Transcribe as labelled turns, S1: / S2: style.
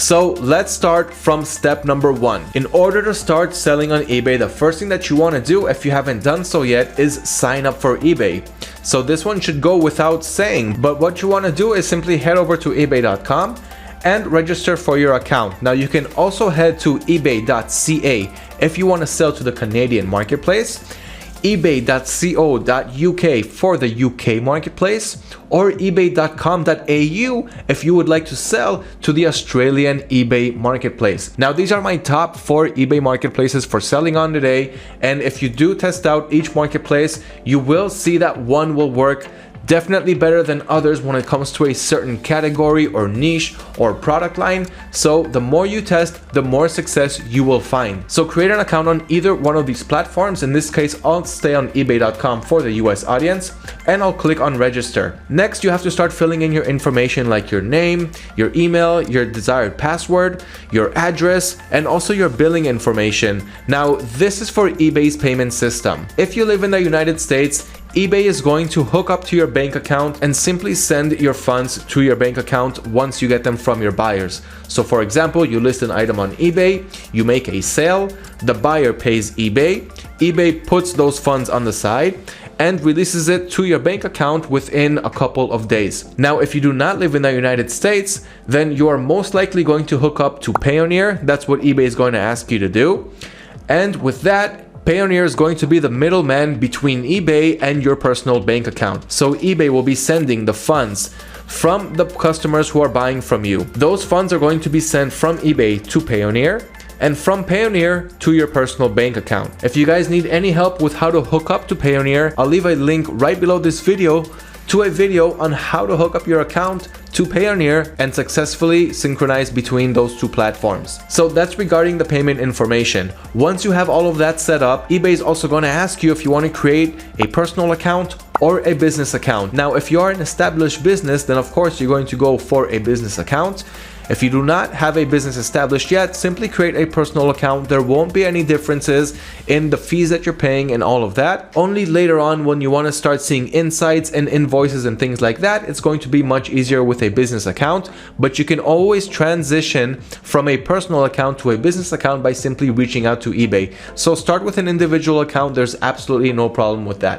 S1: So let's start from step number 1. In order to start selling on eBay, the first thing that you want to do, if you haven't done so yet, is sign up for eBay. So this one should go without saying, but what you want to do is simply head over to ebay.com and register for your account. Now you can also head to ebay.ca if you want to sell to the Canadian marketplace, ebay.co.uk for the UK marketplace, or ebay.com.au if you would like to sell to the Australian eBay marketplace. Now these are my top 4 eBay marketplaces for selling on today, and if you do test out each marketplace, you will see that one will work definitely better than others when it comes to a certain category or niche or product line. So the more you test, the more success you will find. So create an account on either one of these platforms. In this case, I'll stay on ebay.com for the US audience, and I'll click on register. Next, you have to start filling in your information like your name, your email, your desired password, your address, and also your billing information. Now, this is for eBay's payment system. If you live in the United States, eBay is going to hook up to your bank account and simply send your funds to your bank account once you get them from your buyers. So for example, you list an item on eBay, you make a sale, the buyer pays eBay, eBay puts those funds on the side and releases it to your bank account within a couple of days. Now, if you do not live in the United States, then you are most likely going to hook up to Payoneer. That's what eBay is going to ask you to do. And with that, Payoneer is going to be the middleman between eBay and your personal bank account. So eBay will be sending the funds from the customers who are buying from you. Those funds are going to be sent from eBay to Payoneer, and from Payoneer to your personal bank account. If you guys need any help with how to hook up to Payoneer, I'll leave a link right below this video to a video on how to hook up your account to Payoneer and successfully synchronize between those two platforms. So that's regarding the payment information. Once you have all of that set up, eBay is also going to ask you if you want to create a personal account or a business account. Now, if you are an established business, then of course you're going to go for a business account. If you do not have a business established yet, simply create a personal account. There won't be any differences in the fees that you're paying and all of that. Only later on, when you want to start seeing insights and invoices and things like that, it's going to be much easier with a business account. But you can always transition from a personal account to a business account by simply reaching out to eBay. So start with an individual account. There's absolutely no problem with that.